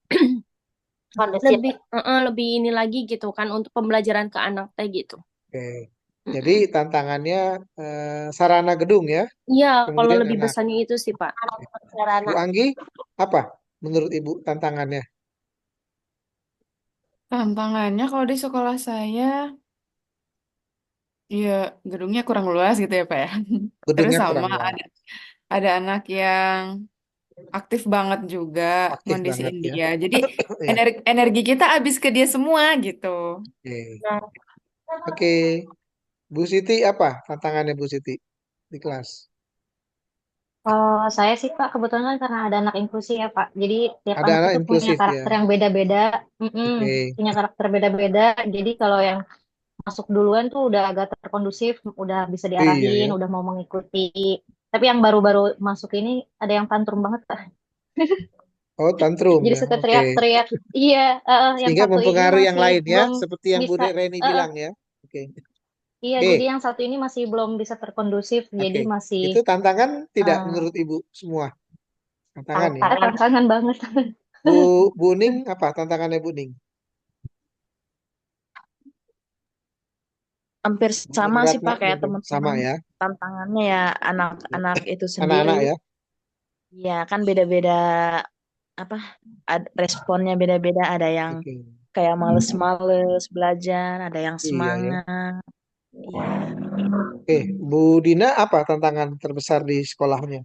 kondisi. lebih ini lagi gitu kan untuk pembelajaran ke anak teh gitu. Oke. Jadi Mm-mm. tantangannya sarana gedung ya. Iya, kalau Kemudian lebih anak. besarnya itu sih, Pak. Bu Sarana. Anggi, apa menurut Ibu tantangannya? Tantangannya kalau di sekolah saya, ya gedungnya kurang luas gitu ya Pak ya. Terus Gedungnya sama kurang luas. ada anak yang aktif banget juga Aktif banget ngondisiin ya. dia. Jadi Ya. energi kita habis ke dia semua gitu. Oke. Nah, Oke. Bu Siti apa tantangannya Bu Siti di kelas? Kalau saya sih Pak, kebetulan kan karena ada anak inklusi ya Pak. Jadi tiap Ada anak anak itu punya inklusif ya. karakter yang beda-beda. Mm-mm, Oke. punya karakter beda-beda. Jadi kalau yang masuk duluan tuh udah agak terkondusif, udah bisa Iya diarahin, ya. udah mau mengikuti. Tapi yang baru-baru masuk ini ada yang tantrum banget Pak. Oh, tantrum Jadi ya. suka Oke. teriak-teriak. Iya, yang Sehingga satu ini mempengaruhi yang masih lain ya, belum seperti yang Bu bisa. Reni eh, eh, bilang ya. Oke. iya, jadi Oke. yang satu ini masih belum bisa terkondusif. Jadi Oke. masih Itu tantangan tidak eh, menurut Ibu semua? Tantangan ya. tantangan banget. Bu Ning apa tantangannya Bu Ning? Hampir sama Berat sih Pak kayak sama teman-teman. ya. Tantangannya ya anak-anak itu sendiri. Anak-anak ya. Ya kan beda-beda apa responnya beda-beda. Ada yang Oke. kayak males-males belajar, ada yang Iya ya. semangat. Iya. Oke, Bu Dina apa tantangan terbesar di sekolahnya?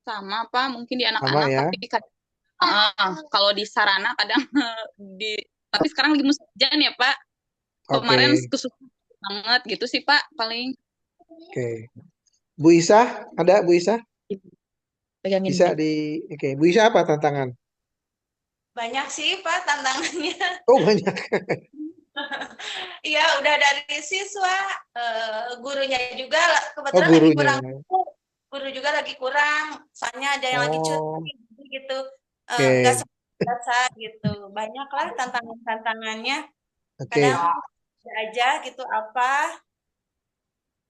Sama Pak, mungkin di Sama anak-anak, ya. tapi kalau di sarana kadang di tapi sekarang lagi musim hujan ya Pak. Kemarin Oke. kesusahan banget gitu sih Pak paling. Oke. Bu Isa, ada Bu Isa? Pegangin Bisa mic. Oke, Bu Isa apa tantangan? Banyak sih Pak tantangannya. Oh, banyak. Iya, udah dari siswa, gurunya juga Oh, kebetulan lagi gurunya. kurang guru juga lagi kurang, soalnya ada yang lagi Oh, cuti gitu, nggak oke. seperti biasa gitu. Banyak lah tantangannya. Oke. Kadang ada aja gitu apa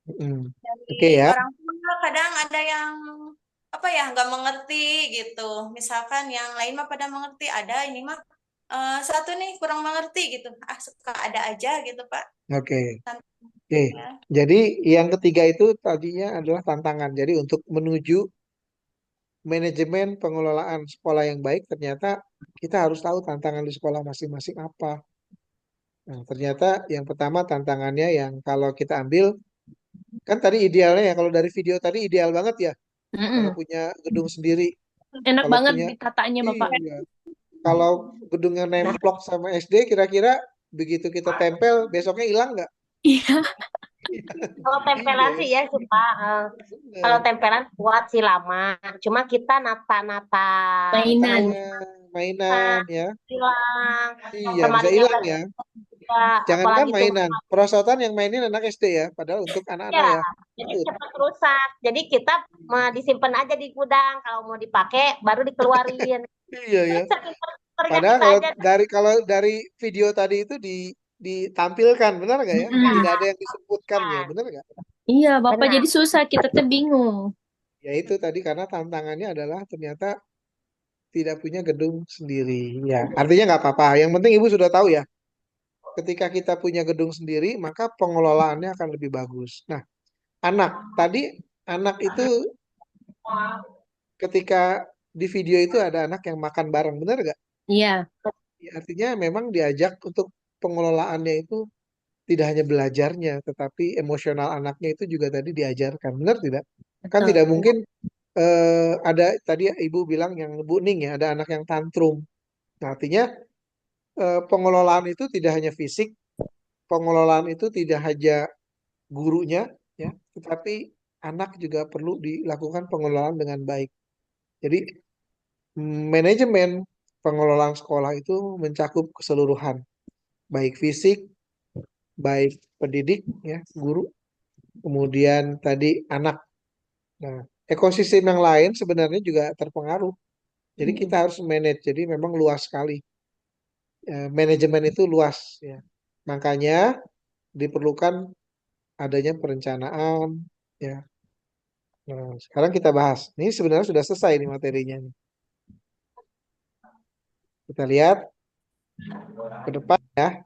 Mm. Oke dari ya. orang tua, kadang ada yang apa ya nggak mengerti gitu. Misalkan yang lain mah pada mengerti, ada ini mah satu nih kurang mengerti gitu. Ah suka ada aja gitu Pak Oke. Oke. tantangannya. Jadi yang ketiga itu tadinya adalah tantangan. Jadi untuk menuju manajemen pengelolaan sekolah yang baik, ternyata kita harus tahu tantangan di sekolah masing-masing apa. Nah, ternyata yang pertama tantangannya yang kalau kita ambil, kan tadi idealnya ya, kalau dari video tadi ideal banget ya, kalau Mm-mm. punya gedung sendiri, Enak kalau banget punya, ditatanya Bapak. iya, kalau gedungnya nemplok sama SD, kira-kira begitu kita tempel, besoknya hilang nggak? Iya, Kalau Iya tempelan ya, sih ya suka. Kalau benar. tempelan kuat sih lama. Cuma kita nata-nata mainan. itunya Iya, mainan ya, hilang. iya bisa Lemarinya hilang nggak ya. bisa. Jangankan Apalagi tuh mainan, perosotan yang mainin anak SD ya, padahal untuk ya. anak-anak ya. Jadi Takut. cepat rusak. Jadi kita disimpan aja di gudang. Kalau mau dipakai baru dikeluarin. Iya ya. Saking pinternya Padahal kita aja. kalau dari video tadi itu ditampilkan, benar nggak ya? Mm-mm. Tidak ada yang disebutkan ya, Nah, benar nggak? Iya, Bapak benar. jadi susah, kita tuh bingung. Ya itu tadi karena tantangannya adalah ternyata tidak punya gedung sendiri. Ya, artinya nggak apa-apa. Yang penting ibu sudah tahu ya. Ketika kita punya gedung sendiri, maka pengelolaannya akan lebih bagus. Nah, anak itu ketika di video itu ada anak yang makan bareng, benar nggak? Iya, Ya, artinya memang diajak untuk pengelolaannya itu tidak hanya belajarnya, tetapi emosional anaknya itu juga tadi diajarkan. Benar tidak? Kan betul. tidak mungkin ada tadi Ibu bilang yang Bu Ning ya, ada anak yang tantrum. Nah, artinya pengelolaan itu tidak hanya fisik, pengelolaan itu tidak hanya gurunya, ya, tetapi anak juga perlu dilakukan pengelolaan dengan baik. Jadi manajemen pengelolaan sekolah itu mencakup keseluruhan, baik fisik, baik pendidik, ya, guru, kemudian tadi anak. Nah, ekosistem yang lain sebenarnya juga terpengaruh. Jadi kita harus manage. Jadi memang luas sekali. Manajemen itu luas, ya. Makanya diperlukan adanya perencanaan, ya. Nah, sekarang kita bahas. Ini sebenarnya sudah selesai nih materinya nih. Kita lihat ke depan ya.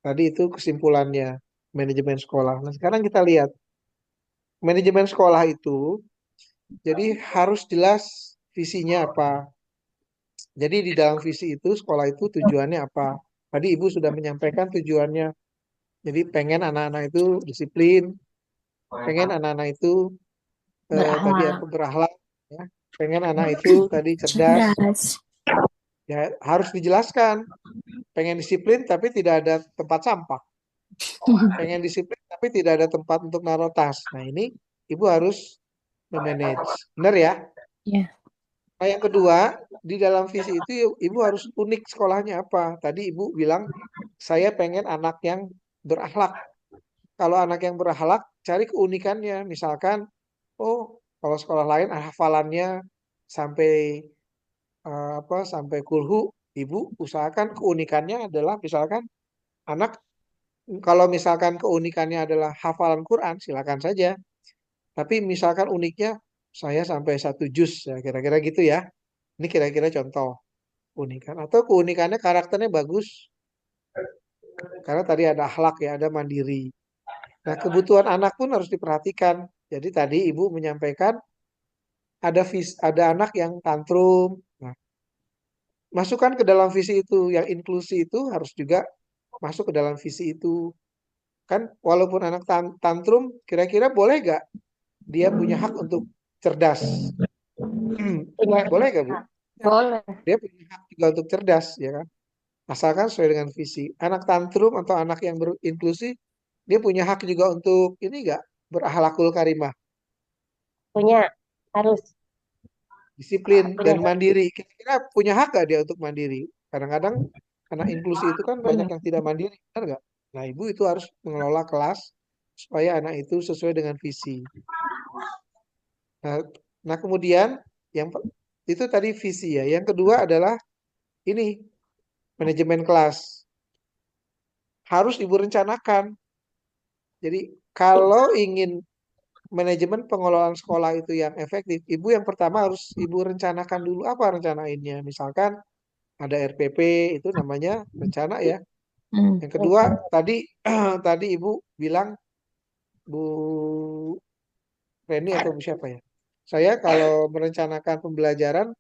Tadi itu kesimpulannya manajemen sekolah. Nah, sekarang kita lihat manajemen sekolah itu jadi harus jelas visinya apa. Jadi di dalam visi itu sekolah itu tujuannya apa? Tadi Ibu sudah menyampaikan tujuannya. Jadi pengen anak-anak itu disiplin, pengen anak-anak itu tadi Berakhlak. apa berakhlak, ya. Pengen anak itu tadi cerdas, Cerdas. ya harus dijelaskan. Pengen disiplin tapi tidak ada tempat sampah. Pengen disiplin tapi tidak ada tempat untuk naruh tas. Nah ini ibu harus memanage. Benar ya? Iya. Nah, yang kedua, di dalam visi itu ibu harus unik sekolahnya apa. Tadi ibu bilang, saya pengen anak yang berakhlak. Kalau anak yang berakhlak, cari keunikannya. Misalkan, oh, kalau sekolah lain hafalannya sampai sampai kulhu, ibu usahakan keunikannya adalah misalkan anak kalau misalkan keunikannya adalah hafalan Quran, silakan saja. Tapi misalkan uniknya saya sampai 1 juz, ya kira-kira gitu ya. Ini kira-kira contoh keunikan. Atau keunikannya karakternya bagus, karena tadi ada akhlak ya, ada mandiri. Nah, kebutuhan anak pun harus diperhatikan. Jadi tadi ibu menyampaikan ada anak yang tantrum. Nah, masukkan ke dalam visi itu, yang inklusi itu harus juga masuk ke dalam visi itu. Kan walaupun anak tantrum, kira-kira boleh gak dia punya hak untuk cerdas? Boleh gak, Bu? Boleh. Dia punya hak juga untuk cerdas, ya kan? Asalkan sesuai dengan visi. Anak tantrum atau anak yang berinklusi, dia punya hak juga untuk ini gak? Berakhlakul karimah, Punya, harus disiplin punya. dan mandiri. Kira-kira punya hak gak dia untuk mandiri? Kadang-kadang anak inklusi itu kan banyak yang tidak mandiri, benar gak? Nah, ibu itu harus mengelola kelas supaya anak itu sesuai dengan visi. Nah, kemudian yang itu tadi visi ya. Yang kedua adalah ini manajemen kelas. Harus ibu rencanakan. Jadi kalau ingin manajemen pengelolaan sekolah itu yang efektif, ibu yang pertama harus ibu rencanakan dulu apa rencanainnya. Misalkan ada RPP, itu namanya rencana ya. Yang kedua tadi tadi ibu bilang, Bu Reni atau Bu siapa ya? Saya kalau merencanakan pembelajaran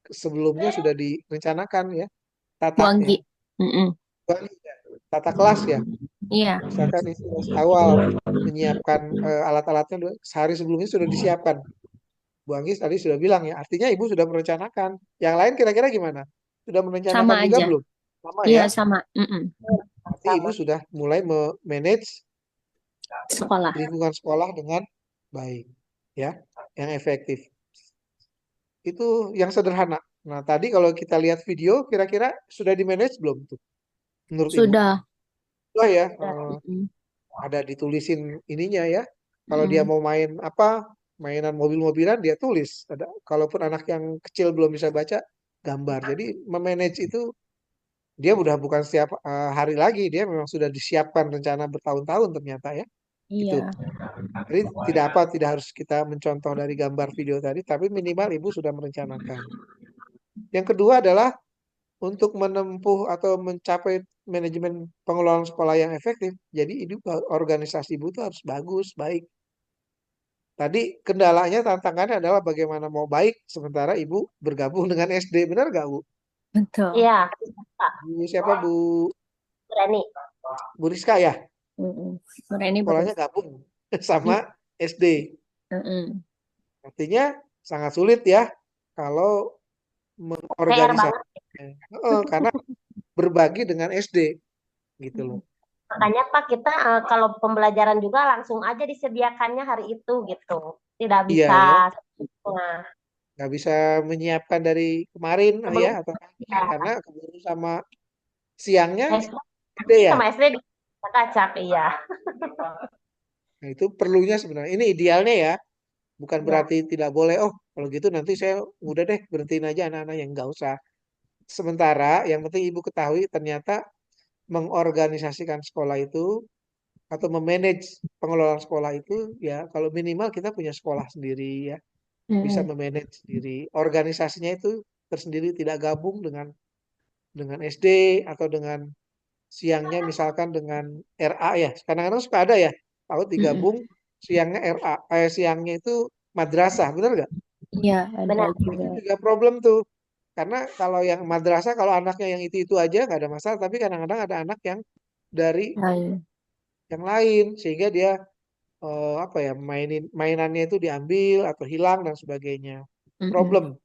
sebelumnya sudah direncanakan ya, Bu tata ya, Anggi. Mm-mm. tata kelas ya. Iya. Misalkan itu awal menyiapkan alat-alatnya sehari sebelumnya sudah disiapkan. Bu Anggis tadi sudah bilang ya, artinya ibu sudah merencanakan. Yang lain kira-kira gimana? Sudah merencanakan Sama juga aja. belum? Sama Iya, ya. sama. Mm-mm. Berarti ibu sudah mulai manage Sekolah. lingkungan sekolah dengan baik, ya, yang efektif. Itu yang sederhana. Nah, tadi kalau kita lihat video, kira-kira sudah di-manage belum tuh? Menurut ibu? Sudah. Sudah ya, Mm-mm. ada ditulisin ininya ya. Kalau dia Mm-mm. mau main apa, mainan mobil-mobilan, dia tulis. Ada, kalaupun anak yang kecil belum bisa baca, gambar. Jadi memanage itu dia udah bukan setiap hari lagi, dia memang sudah disiapkan rencana bertahun-tahun ternyata ya. Gitu. Iya. Jadi tidak harus kita mencontoh dari gambar video tadi, tapi minimal ibu sudah merencanakan. Yang kedua adalah untuk menempuh atau mencapai manajemen pengelolaan sekolah yang efektif. Jadi organisasi ibu itu harus bagus, baik. Tadi kendalanya, tantangannya adalah bagaimana mau baik sementara ibu bergabung dengan SD, benar gak Bu? Betul. Iya, Bu siapa Bu? berani. Bu Rizka ya? Mm-mm. Ini Sekolahnya bagus. gabung sama SD. Mm-mm. Artinya sangat sulit ya kalau PR banget. mengorganisasikan. Karena berbagi dengan SD gitu loh. Makanya Pak kita kalau pembelajaran juga langsung aja disediakannya hari itu gitu. Tidak Iya bisa ya, setengah. nggak bisa menyiapkan dari kemarin Sebelum ya atau pagi ya, karena keburu sama siangnya SD gede ya. sama SD kacak iya. Nah, itu perlunya sebenarnya. Ini idealnya ya, bukan Ya. berarti tidak boleh. Oh, kalau gitu nanti saya udah deh berhentiin aja anak-anak yang nggak usah. Sementara yang penting ibu ketahui ternyata mengorganisasikan sekolah itu atau memanage pengelolaan sekolah itu ya kalau minimal kita punya sekolah sendiri ya, bisa Mm-mm. memanage sendiri. Organisasinya itu tersendiri, tidak gabung dengan SD atau dengan siangnya misalkan dengan RA ya. Kadang-kadang suka ada ya, tahu Mm-mm. digabung siangnya RA, siangnya itu madrasah, benar nggak? Iya, ada Benar. juga. Itu juga problem tuh. Karena kalau yang madrasah, kalau anaknya yang itu aja nggak ada masalah, tapi kadang-kadang ada anak yang dari Lain. yang lain sehingga dia apa ya mainannya itu diambil atau hilang dan sebagainya. Mm-mm. Problem.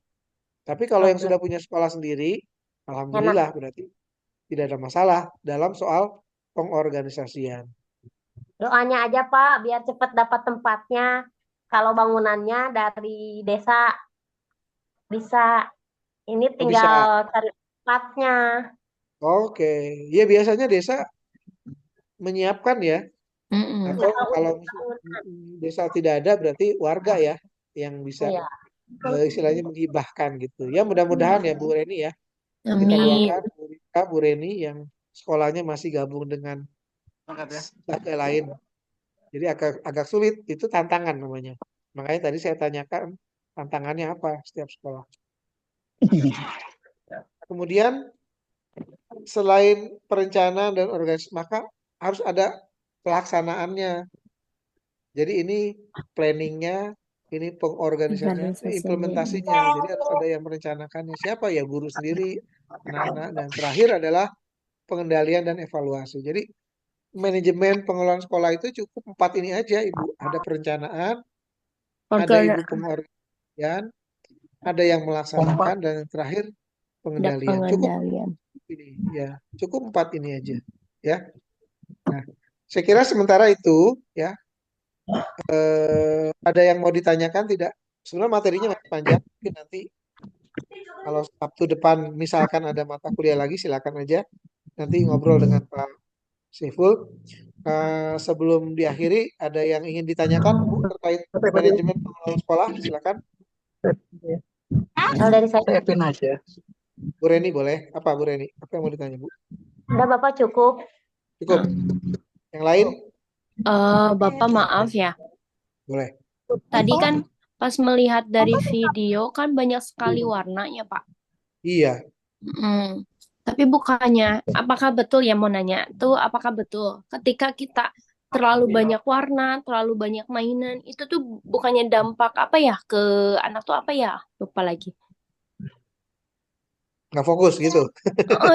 Tapi kalau yang Problem. sudah punya sekolah sendiri, Enak. alhamdulillah berarti tidak ada masalah dalam soal pengorganisasian. Doanya aja Pak biar cepat dapat tempatnya. kalau bangunannya dari desa bisa. Ini Oh, bisa. tinggal cari tempatnya. Oke. Ya biasanya desa menyiapkan ya. Mm-mm. Atau Ya, kalau untuk bangunan. desa tidak ada berarti warga ya yang bisa Iya. istilahnya menghibahkan gitu. Ya mudah-mudahan ya Bu Reni ya. Kita Amin. doakan Bu Rika, Bu Reni yang sekolahnya masih gabung dengan lembaga lain. Jadi agak agak sulit, itu tantangan namanya. Makanya tadi saya tanyakan tantangannya apa setiap sekolah. Kemudian selain perencanaan dan organisasi, maka harus ada pelaksanaannya. Jadi ini planningnya, ini pengorganisasinya, ini Organisasinya. implementasinya. Jadi harus ada yang merencanakannya. Siapa ya? Guru sendiri, anak-anak, dan terakhir adalah pengendalian dan evaluasi. Jadi manajemen pengelolaan sekolah itu cukup 4 ini aja, Ibu. Ada perencanaan, ada Organ Ibu pengorganisasian, ada yang melaksanakan, dan yang terakhir ada pengendalian. Cukup pengendalian. ini, ya. Cukup 4 ini aja, ya. Nah, saya kira sementara itu, ya. Ada yang mau ditanyakan tidak? Sebenarnya materinya masih panjang. Mungkin nanti kalau Sabtu depan misalkan ada mata kuliah lagi, silakan aja. Nanti ngobrol dengan Pak Saiful. Sebelum diakhiri, ada yang ingin ditanyakan Bu terkait manajemen pengelolaan sekolah? Silakan. Kalau dari saya, Bu Reni boleh. Apa Bu Reni? Apa yang mau ditanya Bu? udah Bapak cukup. Cukup. Yang lain? Bapak maaf ya. Boleh. Tadi kan pas melihat dari video kan banyak sekali warnanya, Pak. Iya. Mm. Tapi bukannya, apakah betul ya mau nanya tuh, apakah betul ketika kita terlalu banyak warna, terlalu banyak mainan, itu tuh bukannya dampak apa ya ke anak tuh apa ya? Lupa lagi. Nggak fokus gitu.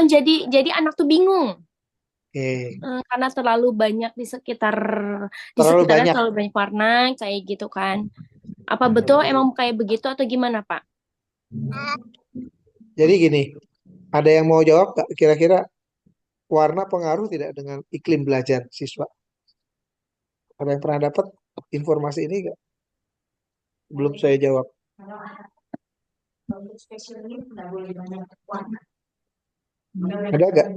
Jadi anak tuh bingung. Oke. Karena terlalu banyak di Terlalu sekitarnya banyak. terlalu banyak warna kayak gitu kan. Apa betul emang kayak begitu atau gimana, Pak? Jadi gini, ada yang mau jawab nggak? Kira-kira warna pengaruh tidak dengan iklim belajar siswa? Ada yang pernah dapat informasi ini nggak? Belum saya jawab. Ada nggak?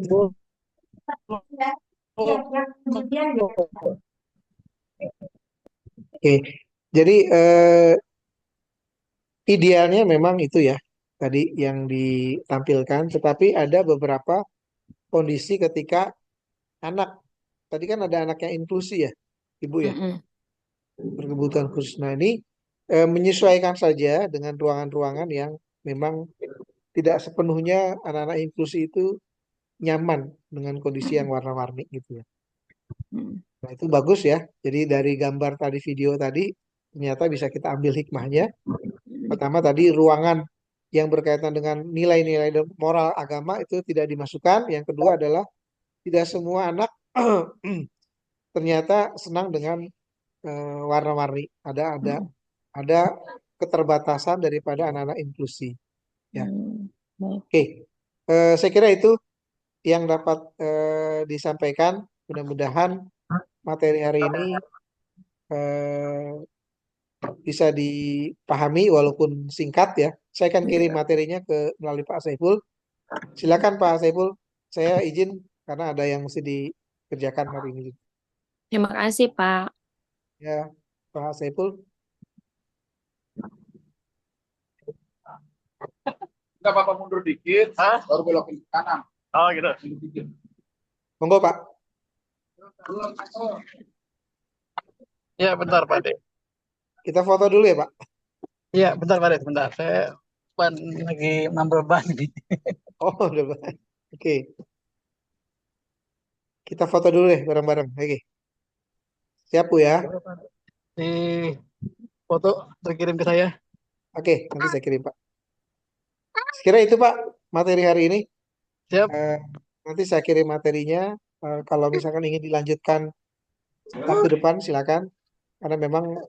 Oke. Jadi idealnya memang itu ya tadi yang ditampilkan, tetapi ada beberapa kondisi ketika anak, tadi kan ada anak yang inklusi ya, Ibu ya, Mm-mm. berkebutuhan khusus. Nah ini menyesuaikan saja dengan ruangan-ruangan yang memang tidak sepenuhnya anak-anak inklusi itu nyaman dengan kondisi yang warna-warni gitu ya. Nah itu bagus ya. Jadi dari gambar tadi, video tadi, ternyata bisa kita ambil hikmahnya. Pertama tadi ruangan yang berkaitan dengan nilai-nilai moral agama itu tidak dimasukkan. Yang kedua adalah tidak semua anak ternyata senang dengan warna-warni. Ada keterbatasan daripada anak-anak inklusi. Ya, oke. Saya kira itu yang dapat disampaikan. Mudah-mudahan materi hari ini bisa dipahami walaupun singkat ya. Saya akan kirim materinya melalui Pak Saiful. Silakan Pak Saiful, saya izin karena ada yang mesti dikerjakan hari ini. Terima kasih, Pak. Ya, Pak Saiful. Enggak Bapak mundur dikit, baru belok ke kanan. Oh gitu. Monggo Pak. Ya bentar Pak De. Kita foto dulu ya Pak. Iya bentar Pak De, bentar. Saya lagi nambel ban nih. Oh udah Pak. Oke. Kita foto dulu deh bareng-bareng. Oke. Siap Bu ya. Di foto terkirim ke saya. Oke, nanti saya kirim Pak. Sekira itu Pak materi hari ini. Siap. Nanti saya kirim materinya. Kalau misalkan ingin dilanjutkan Sabtu depan silakan. Karena memang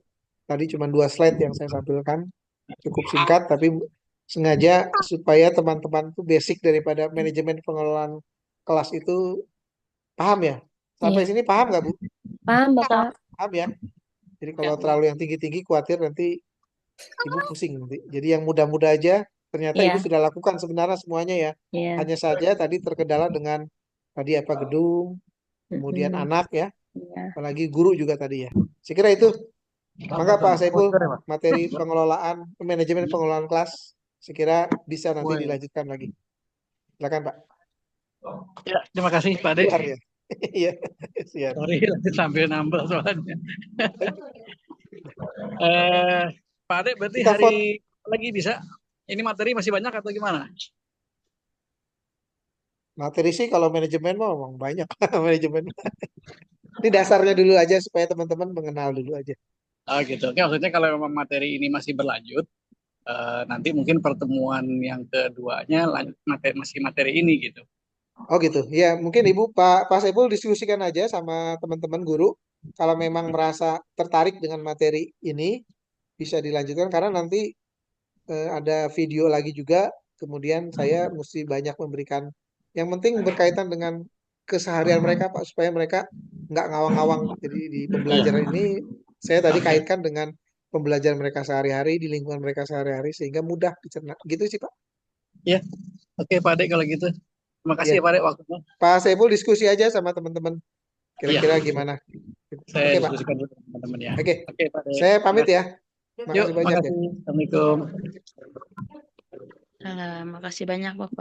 tadi cuma 2 slide yang saya sampaikan. Cukup singkat tapi sengaja supaya teman-teman itu basic daripada manajemen pengelolaan kelas itu paham ya. Sampai Iya. sini paham nggak Bu? Paham, Bapak. Paham ya. Jadi Ya, kalau terlalu yang tinggi-tinggi khawatir nanti ibu pusing nanti. Jadi yang mudah-mudah aja ternyata ibu Ya, sudah lakukan sebenarnya semuanya ya. ya. Hanya saja tadi terkendala dengan tadi apa gedung, kemudian Mm-mm. anak ya, Ya. apalagi guru juga tadi ya. Saya kira itu. Maka Pak Saiful Bocor ya, Pak? materi pengelolaan manajemen pengelolaan kelas sekira bisa nanti Woi. dilanjutkan lagi. Silakan Pak. Ya, terima kasih Pak Ade. Keluar ya. Iya, siap. Sorry, lagi sambil nambah soalnya. Pak Ade, berarti Kita hari vote lagi bisa? Ini materi masih banyak atau gimana? materi sih kalau manajemen mah memang banyak manajemen. Ini dasarnya dulu aja supaya teman-teman mengenal dulu aja. Oh gitu. Oke, maksudnya kalau memang materi ini masih berlanjut, nanti mungkin pertemuan yang keduanya lanjut masih materi ini gitu. Oh gitu. Ya, mungkin Ibu Pak Saiful diskusikan aja sama teman-teman guru. Kalau memang merasa tertarik dengan materi ini bisa dilanjutkan karena nanti ada video lagi juga. Kemudian saya mesti banyak memberikan. Yang penting berkaitan dengan keseharian mereka Pak supaya mereka nggak ngawang-ngawang. Jadi di pembelajaran ini saya tadi kaitkan dengan pembelajaran mereka sehari-hari di lingkungan mereka sehari-hari sehingga mudah dicerna. Gitu sih Pak. Ya, oke Pak Ade kalau gitu. Terima kasih Ya, ya Pak Ade waktunya. Pak Saiful diskusi aja sama teman-teman. Iya, Kira-kira gimana? saya Oke Pak. diskusikan dulu dengan teman-teman ya. Oke, Oke Pak Ade. saya Terima pamit kasih. ya. Yuk, Makasih terima banyak ya. kasih. Assalamualaikum. Makasih banyak Bapak.